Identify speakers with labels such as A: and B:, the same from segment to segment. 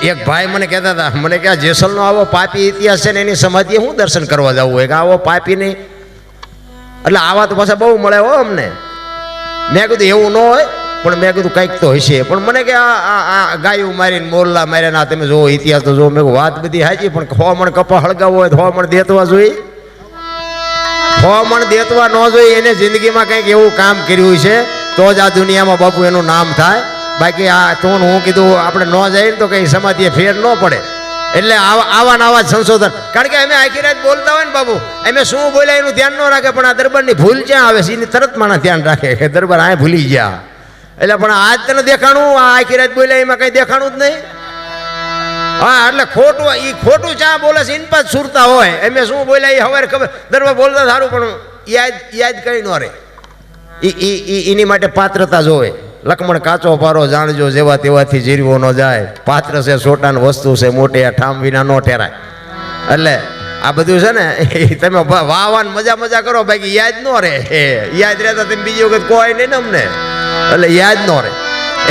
A: એક ભાઈ મને કહેતા હતા, મને કે આ જેસલનો આવો પાપી ઇતિહાસ છે ને એની સમાધિએ હું દર્શન કરવા જવું હોય કે આવો પાપી નહીં, એટલે આવા તો પાછા બહુ મળે હો અમને. મેં કીધું એવું ન હોય, પણ મેં કીધું કંઈક તો હશે. પણ મને કે આ ગાયું મારીને મોરલા માર્યા ના તમે જોવો ઇતિહાસ તો જો. મેં વાત બધી હાચી, પણ 100 મણ કપા હળગાવો હોય તો 100 મણ દેતવા જોઈએ, 100 મણ દેતવા ન જોઈએ. એને જિંદગીમાં કંઈક એવું કામ કર્યું છે તો જ આ દુનિયામાં બાપુ એનું નામ થાય. બાકી આ તો હું કીધું આપણે ન જાય તો કંઈ સમાધિએ ફેર ન પડે. એટલે આવા નવા સંશોધન, કારણ કે અમે આખી રાત બોલતા હોય ને બાપુ, અમે શું બોલ્યા એનું ધ્યાન ન રાખે, પણ આ દરબારની ભૂલ ક્યાં આવે છે એની તરત માણસ ધ્યાન રાખે કે દરબાર આ ભૂલી ગયા. એટલે પણ આજ તને દેખાણું, આ આખી રાત બોલ્યા એમાં કંઈ દેખાણું જ નહીં. હા, એટલે ખોટું ચા બોલે છે એની પાસ સુરતા હોય. અમે શું બોલ્યા એ હવે ખબર, દરબાર બોલતા સારું પણ યાદ કઈ ન રહે. એની માટે પાત્રતા જોવે. લક્ષ્મણ કાચો પારો જાણજો, જેવા તેવાથી જીરવો ન જાય. પાત્ર છે સોટાન વસ્તુ છે મોટી, આ ઠામ વિના ન ઠેરાય. એટલે આ બધું છે ને તમે વાહવાન મજા કરો, બાકી યાદ ન રહે. યાદ રહેતા તમે બીજી વખત કોઈ નહીં ને અમને, એટલે યાદ ન રહે.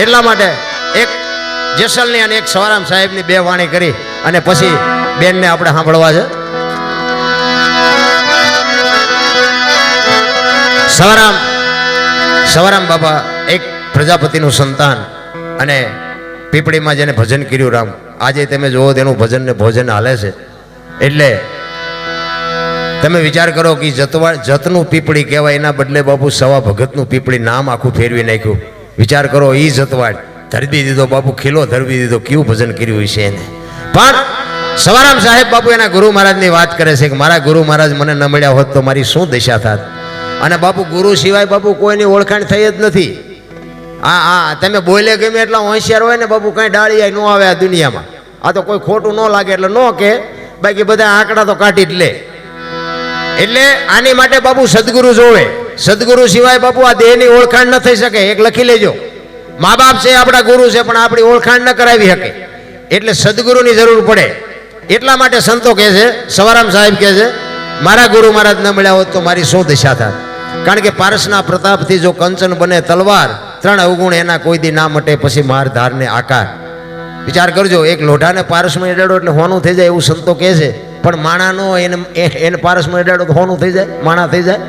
A: એટલા માટે એક જેસલની અને એક સવારામ સાહેબની બે વાણી કરી અને પછી બેનને આપણે સાંભળવા છે. સવારામ બાબા એક પ્રજાપતિનું સંતાન અને પીપળીમાં જેને ભજન કર્યું રામ, આજે તમે જોવો તેનું ભજન ને ભોજન હાલે છે. એટલે તમે વિચાર કરો કે જતનું પીપળી કહેવાય, એના બદલે બાપુ સવા ભગતનું પીપળી નામ આખું ફેરવી નાખ્યું. વિચાર કરો, એ જતવાડ ધરબી દીધો બાપુ, ખીલો ધરબી દીધો. કેવું ભજન કર્યું છે એને. પણ સવારામ સાહેબ બાપુ એના ગુરુ મહારાજની વાત કરે છે કે મારા ગુરુ મહારાજ મને ન મળ્યા હોત તો મારી શું દશા થાત. અને બાપુ ગુરુ સિવાય બાપુ કોઈની ઓળખાણ થઈ જ નથી. તમે બોલે ગમે એટલા હોશિયાર હોય ને બાપુ, કઈ ડાળી ન આવે આ દુનિયામાં. આ તો કોઈ ખોટું ન લાગે એટલે ન કે, બાકી બધા આંકડા તો કાઢી જ લે. એટલે આની માટે બાપુ સદગુરુ જોવે. સદગુરુ સિવાય બાપુ આ દેહની ઓળખાણ ન થઈ શકે. એક લખી લેજો, મા બાપ છે આપણા ગુરુ છે, પણ આપણી ઓળખાણ ન કરાવી શકે. એટલે સદગુરુની જરૂર પડે. એટલા માટે સંતો કહે છે, સવારામ સાહેબ કહે છે મારા ગુરુ મહારાજ ન મળ્યા હોત તો મારી શું દશા થાત. કારણ કે પારસના પ્રતાપથી જો કંચન બને તલવાર, 3 અવગુણ એના કોઈ દી ના મટે પછી માર ધારને આકાર. વિચાર કરજો, એક લોઢાને પારસમાં એડાડો એટલે હોનું થઈ જાય એવું સંતો કહે છે. પણ માણાનો એને પારસમાં એડાડો તો હોનું થઈ જાય, માણા થઈ જાય.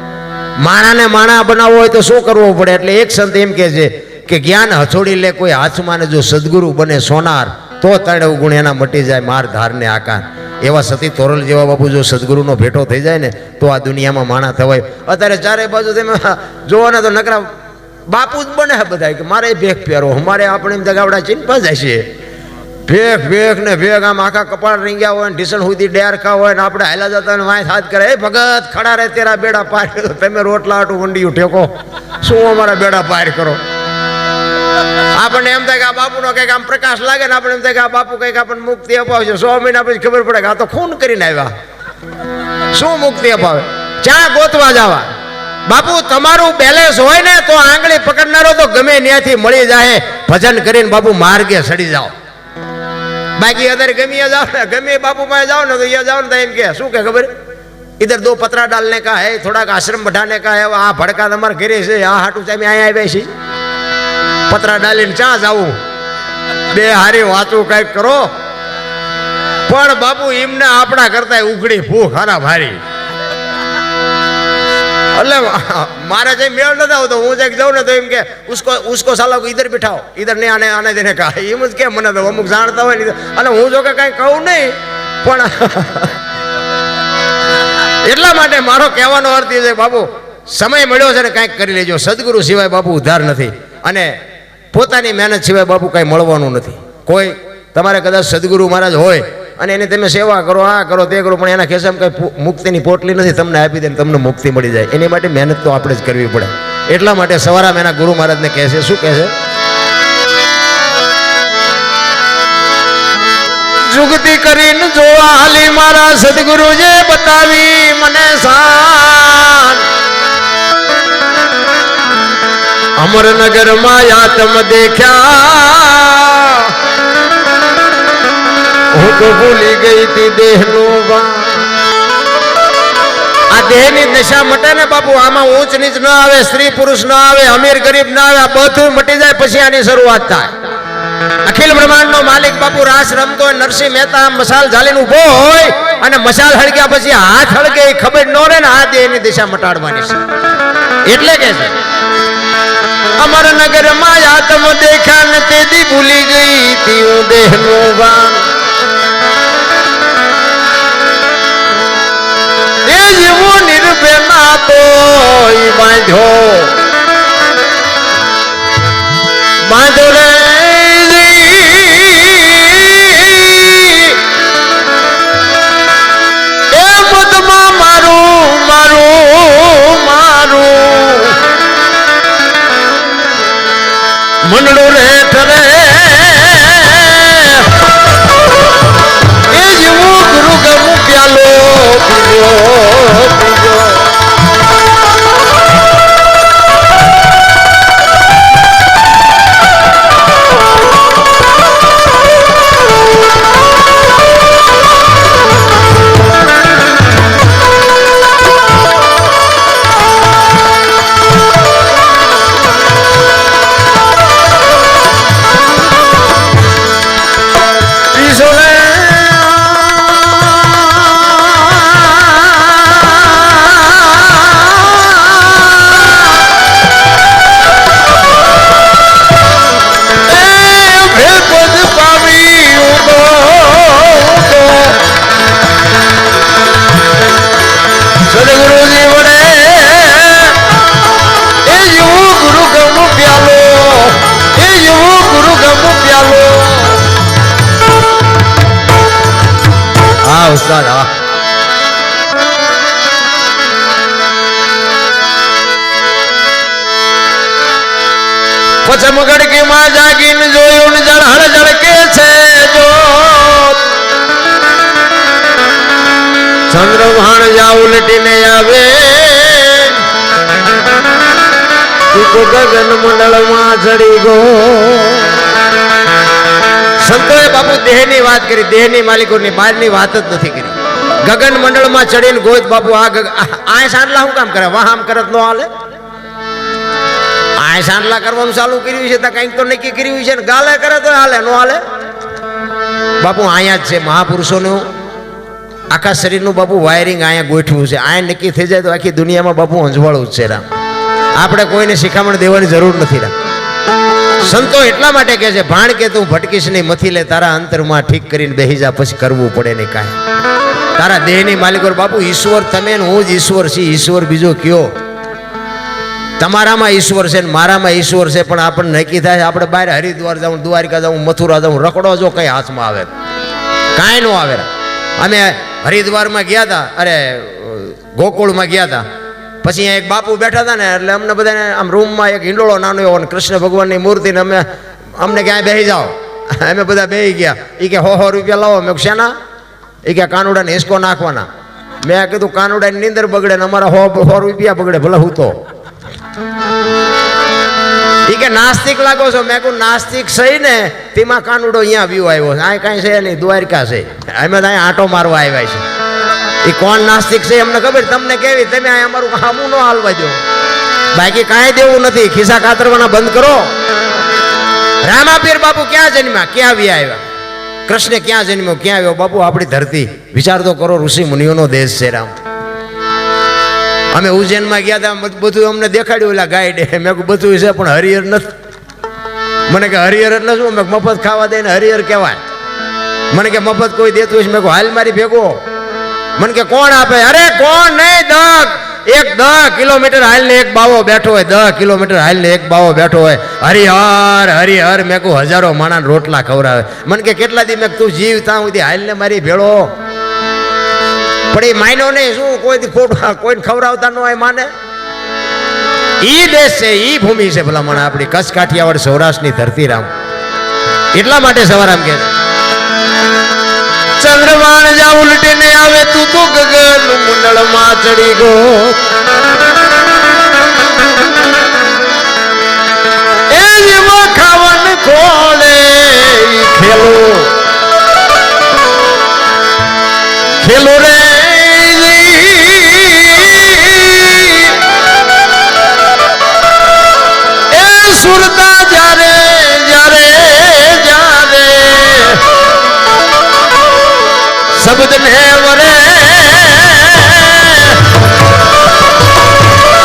A: માણાને માણા બનાવવો હોય તો શું કરવું પડે? એટલે એક સંત એમ કહે છે કે જ્ઞાન હથોડી લે કોઈ હાથમાં ને જો સદગુરુ બને સોનાર, તો 3 અવગુણ એના મટી જાય માર ધારને આકાર. એવા સતી તોરલ જેવા બાપુ જો સદગુરુનો ભેટો થઈ જાય ને તો આ દુનિયામાં માણા થવાય. અત્યારે ચારે બાજુ તમે જોવો ને તો નકરા બાપુ જ બને બધા કે મારે ભેખ પહેરો, અમારે આપણે એમ દગાવડા ચીનપા જાય છે. ભેખ ને ભેખ આમ આખા કપાળ રીંગ્યા હોય ને ઢીસણ સુધી ડેરખા હોય ને આપણે હાલા જતા ને વાંય હાથ કરે, એ ભગત ખડા રે તેરા બેડા પાર. તમે રોટલા આટું વંડિયું ઠેકો, શું અમારા બેડા પાર કરો? આપણને એમ થાય કે આ બાપુનો કંઈક આમ પ્રકાશ લાગે ને આપણે એમ થાય કે આ બાપુ કંઈક આપણને મુક્તિ અપાવશે. 100 મહિના પછી ખબર પડે કે આ તો ખૂન કરીને આવ્યા. શું મુક્તિ અપાવે? ચા ગોતવા જવા. બાપુ તમારું બેલેન્સ હોય ને તો આંગળી પકડનારો તો ગમે ત્યાંથી મળી જાય. ભજન કરીને બાપુ માર્ગે સડી જાઓ. બાકી અદર ગમે જાઓ ને, ગમે બાપુ પાસે જાઓ ને તો એ જાઓ ને તો એમ કે શું કે ખબર, इधर 2 पत्रा डालने का है, थोड़ा आश्रम बढ़ाने का है. आ भड़का તમારા ઘરે છે, આ હાટું તમે અહીંયા આવ્યા છે, પતરા ડાલીને ચા જાવું. બે હારી વાતું કઈક કરો. પણ બાપુ એમને આપણા કરતા ઉઘડી ભૂખ હારા ભારી. એટલે મારે જે મેળ ન આવતો, હું જે જાઉં ને તો એમ કે ઉસકો સાલા કો ઇધર બિઠાઓ, ઇધર નહીં આને દેને કા. એમ જ કે મને તો અમુક જાણતા હોય ને. અને હું જો કે કઈ કહું નહીં, પણ એટલા માટે મારો કહેવાનો અર્થ એ છે બાપુ, સમય મળ્યો છે ને કાંઈક કરી લેજો. સદગુરુ સિવાય બાપુ ઉદ્ધાર નથી, અને પોતાની મહેનત સિવાય બાપુ કાંઈ મળવાનું નથી. કોઈ તમારે કદાચ સદગુરુ મહારાજ હોય અને એને તમે સેવા કરો, આ કરો તે કરો, પણ એના ખેસામાં કંઈ મુક્તિની પોટલી નથી તમને આપી દે ને તમને મુક્તિ મળી જાય. એની માટે મહેનત તો આપણે જ કરવી પડે. એટલા માટે સવારામ એના ગુરુ મહારાજને કહે છે, શું કહે છે? જુગતી કરીને જોવા હાલી મારા સદગુરુ જે બતાવી મને શાન. અમરનગર માં યાતમ દેખ્યા, હું તો ભૂલી ગઈ તી દેહનું ભાન. આ દેહની દશા મટે ને બાપુ, આમાં ઊંચ નીચ ન આવે, સ્ત્રી પુરુષ ન આવે, અમીર ગરીબ ન આવે, આ બધું મટી જાય પછી આની શરૂઆત થાય. અખિલ બ્રહ્માંડનો માલિક બાપુ રાસ રમતો હોય, નરસિંહ મહેતા મસાલ ઝાલીને ઊભો હોય અને મસાલ હળગ્યા પછી હાથ હળગે એ ખબર ન રહે ને આ દેહની દિશા મટાડવાની છે. એટલે કે છે અમરનગર માં આત્મ દેખા ને તેદી ભૂલી ગઈ તી હું દેહનો ભાન. એ જીવો નિર્ભય ના તો બાંધ્યો બાંધો રે મંડળો રે ઠરે એ જેવું ગુરુ ગમું પ્યાલો પીજો પીજો. પછમ ગડકી માં જાગીને જોયું ને જળ જળકે છે જો ચંદ્રભાણ જા ઉલટીને આવે ગગન મંડળ માં ચડી ગો. સંતોએ બાપુ દેહની વાત કરી, દેહની માલિકોની બહારની વાત જ નથી કરી. ગગન મંડળ માં ચડીને ગોત બાપુ આ સાંડલા શું કામ કરે? વાહ આમ કરત નો હાલે. આ સાંડલા કરવાનું ચાલુ કર્યું છે તો કંઈક તો નક્કી કર્યું છે ને ગાલે કરે તો હાલે નો હાલે. બાપુ અહીંયા જ છે મહાપુરુષોનું આખા શરીરનું બાપુ વાયરિંગ અહીંયા ગોઠવું છે. અહીંયા નક્કી થઈ જાય તો આખી દુનિયામાં બાપુ અંજવાળું જ છે રામ. આપણે કોઈને શિખામણ દેવાની જરૂર નથી રામ. સંતો એટલા માટે કહે છે ભાણ કે તું ભટકીશ નહીં, મથી લે તારા અંતરમાં ઠીક કરીને બેહી જા, પછી કરવું પડે નહીં કાંઈ. તારા દેહની માલિકો બાપુ ઈશ્વર તમે ને હું જ ઈશ્વર છીએ. ઈશ્વર બીજો કયો? તમારામાં ઈશ્વર છે ને મારામાં ઈશ્વર છે, પણ આપણને નક્કી થાય આપણે બહાર હરિદ્વાર જાઉં, દ્વારિકા જાઉં, મથુરા જાઉં, રખડો જો કઈ હાથમાં આવે કાંઈ ન આવે. અમે હરિદ્વારમાં ગયા હતા, અરે ગોકુળમાં ગયા હતા, પછી એક બાપુ બેઠા હતા ને એટલે અમને બધાને આમ રૂમમાં એક હિંડોળો નાનો એવો કૃષ્ણ ભગવાનની મૂર્તિને અમને ક્યાંય બેસી જાઓ. અમે બધા બેસી ગયા. એ કે 100 રૂપિયા લાવો. મેં શેના? એ કે કાનુડાને હિસકો નાખવાના. મેં કીધું કાનુડાની નીંદર બગડે ને અમારા 100 રૂપિયા બગડે, ભલે હું તો. એ કે નાસ્તિક લાગો છો. મેં કહું નાસ્તિક સહી ને તેમાં કાનુડો અહીંયા વ્યૂ આવ્યો છે. આ કાંઈ છે નહીં, દ્વારકા છે. અમે તો અહીંયા આંટો મારવા આવ્યા છે. એ કોણ નાસ્તિક છે અમને ખબર, તમને કેવી? તમે અહીંયા અમારું હામું ન હાલવા દો, બાકી કાંઈ દેવું નથી. ખિસ્સા કાતરવાના બંધ કરો. રામાપીર બાપુ ક્યાં જન્મ્યા, ક્યાં વ્યા આવ્યા? કૃષ્ણ ક્યાં જન્મ્યો, ક્યાં આવ્યો? બાપુ આપણી ધરતી વિચાર તો કરો, ઋષિ મુનિઓનો દેશ છે રામ. અમે ઉજ્જૈનમાં ગયા હતા, બધું અમને દેખાડ્યું ઓલા ગાઈડ. મેં કહું બધું છે પણ હરિહર નથી. મને કે હરિહર એટલે શું? મેં મફત ખાવા દે ને હરિહર કહેવાય. મને કે મફત કોઈ દેતું હોય? મેં કહું હાલ મારી ભેગો. મને કે કોણ આપે? અરે કોણ નહીં, 10 કિલોમીટર હાલ ને એક બાવો બેઠો હોય, 10 કિલોમીટર હાલ ને એક બાવો બેઠો હોય. હરિહર હરિહર. મેં કહું હજારો માણા રોટલા ખવડાવે. મને કે કેટલા દી? મેં તું જીવતા સુધી હાલ ને મારી ભેળો. પણ એ માયનો નહીં શું? કોઈ ખોટું કોઈને ખવડાવતા ન હોય માને. ઈ દેશ છે, ઈ ભૂમિ છે ભલા મને આપણી કચ્છ કાઠિયાવાડ સૌરાષ્ટ્રની ધરતી રામ. એટલા માટે સવારામ કે ચંદ્રવાણ જા ઉલટીને આવે તું તો ગગન મંડળમાં ચડી ગો. એ જેવો ખાવન ખોલે ખેલો ખેલો રે. સુરતા જ્યારે જ્યારે શબ્દ ને વરે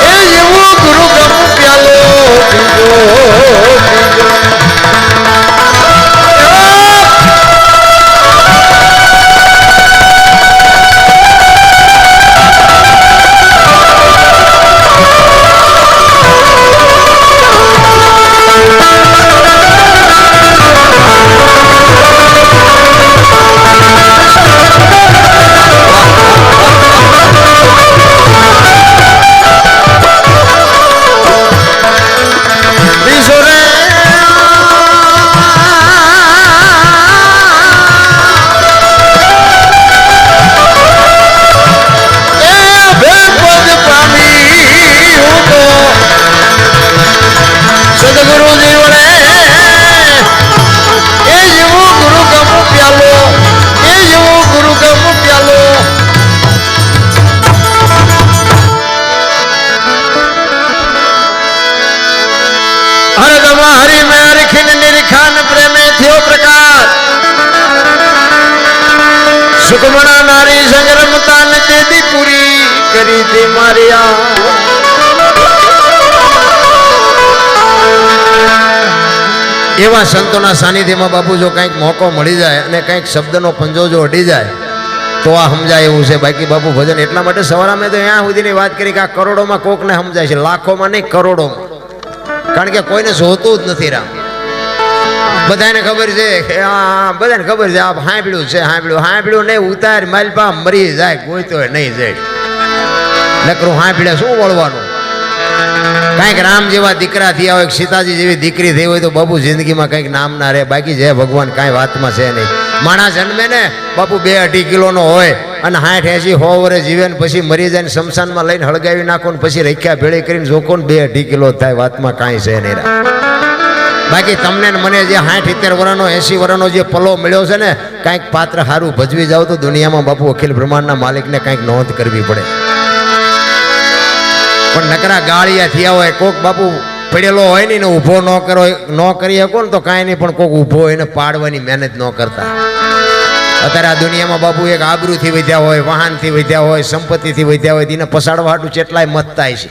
A: એ એવો ગુરુ ગમ પ્યાલો સુકમણા નારી સંગ્રમતા ને તેદી પૂરી કરી દે મારિયા એવા સંતોના સાનિધ્યમાં બાપુ જો કંઈક મોકો મળી જાય અને કંઈક શબ્દનો પંજો જો અડી જાય તો આ સમજાય એવું છે. બાકી બાપુ ભજન એટલા માટે સવારે અમે તો અહીંયા સુધીની વાત કરી કે આ કરોડોમાં કોકને સમજાય છે, લાખોમાં નહીં કરોડોમાં, કારણ કે કોઈને જોતું જ નથી રામ. બધાને ખબર છે કે બધાને ખબર છે આ હાંભળ્યું છે, હાંભળ્યું નહીં ઉતાર માલપા મરી જાય કોઈ તો નહીં જાય નકરું હાંભળે શું વળવાનું. કાંઈક રામ જેવા દીકરા થયા હોય, સીતાજી જેવી દીકરી થઈ હોય તો બાપુ જિંદગીમાં કંઈક નામ ના રહે. બાકી જય ભગવાન કાંઈ વાતમાં છે નહીં. માણસ જન્મે ને બાપુ 2-2.5 કિલોનો હોય અને 60-80 100 વર્ષ જીવે ને પછી મરી જાય ને શમશાનમાં લઈને હળગાવી નાખો ને પછી રખ્યા ભેળી કરીને જોકો ને 2-2.5 કિલો થાય, વાતમાં કાંઈ છે નહીં. બાકી તમને મને જે 60-70 વર્ષનો 80 વર્ષનો જે પલો મળ્યો છે ને, કાંઈક પાત્ર સારું ભજવી જાવ તો દુનિયામાં બાપુ અખિલ બ્રહ્માંડના માલિકને કાંઈક નોંધ કરવી પડે. પણ નકરા ગાળિયા થયા હોય, કોક બાપુ પડેલો હોય ને ઊભો ન કરી શકો ને તો કાંઈ નહીં, પણ કોક ઊભો હોય ને પાડવાની મહેનત ન કરતા. અત્યારે આ દુનિયામાં બાપુ એક આબરૂથી વધ્યા હોય, વાહનથી વધ્યા હોય, સંપત્તિથી વધ્યા હોય, એને પસાડવા હાટું કેટલાય મત થાય છે.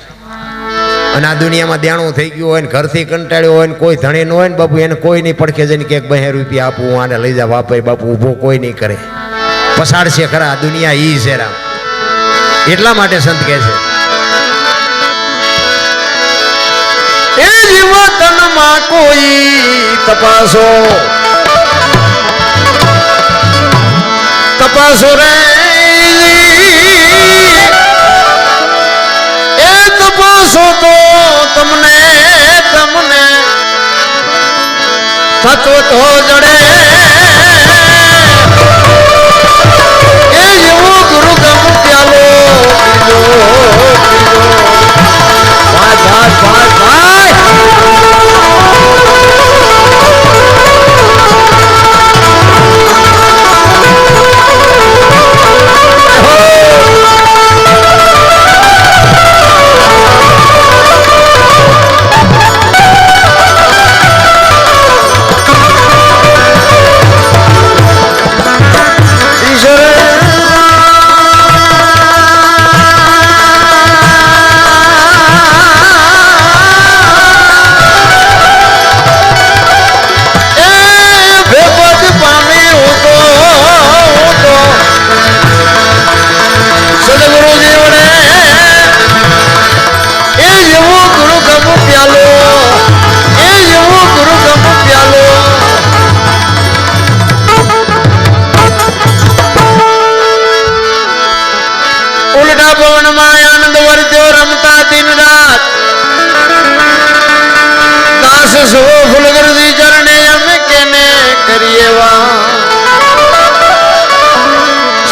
A: અને આ દુનિયામાં દેણું થઈ ગયું હોય ને ઘરથી કંટાળ્યો હોય ને કોઈ ધણી ન હોય ને બાપુ એને કોઈ નહીં પડખે જઈને કે 2 રૂપિયા આપું આને લઈ જા વાપરી, બાપુ ઊભો કોઈ નહીં કરે, પસાડશે ખરા. આ દુનિયા ઈ છે રામ. એટલા માટે સંત કહે છે એ જીવતનમાં કોઈ તપાસો રે એ તપાસો તો તમને તત્વ તો જડે એ એવો ગુરુ ગમ પ્યાલો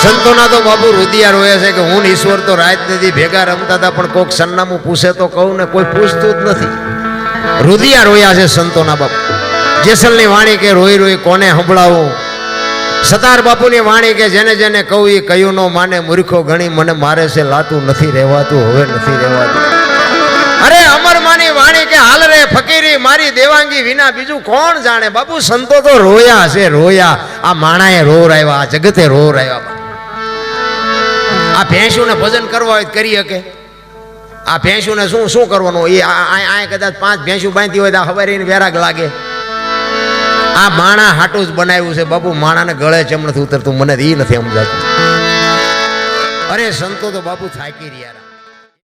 A: સંતોના તો બાપુ રુદિયા રોયા છે કે હું ઈશ્વર તો રાત નથી ભેગા રમતા હતા, પણ કોઈક સરનામું પૂછે તો કહું ને કોઈ પૂછતું જ નથી. રુદિયા રોયા છે સંતોના બાપુ. જેસલની વાણી કે રોઈ રોઈ કોને સંભળાવું, સતાર બાપુની વાણી કે જેને જેને કહું એ કયું નો માને, મૂર્ખો ગણી મને મારે છે લાતું નથી રહેવાતું, હવે નથી રહેવાતું. અરે અમરમાની વાણી કે હાલ રે ફકીરી મારી દેવાંગી વિના બીજું કોણ જાણે. બાપુ સંતો તો રોયા છે, રોયા. આ માણાએ રોર આવ્યા, આ જગતે રોર આવ્યા. આ ભેંસુને ભજન કરવા હોય તો કરી શકે. આ ભેંસુને શું શું કરવાનું? એ આ કદાચ 5 ભેંસુ બાંધી હોય તો ખબર એને વેરાગ લાગે. આ માણા હાટું જ બનાવ્યું છે બાપુ. માણાને ગળે ચમ નથી ઉતરતું, મને એ નથી સમજાતું. અરે સંતો તો બાપુ થાકી રહ્યા.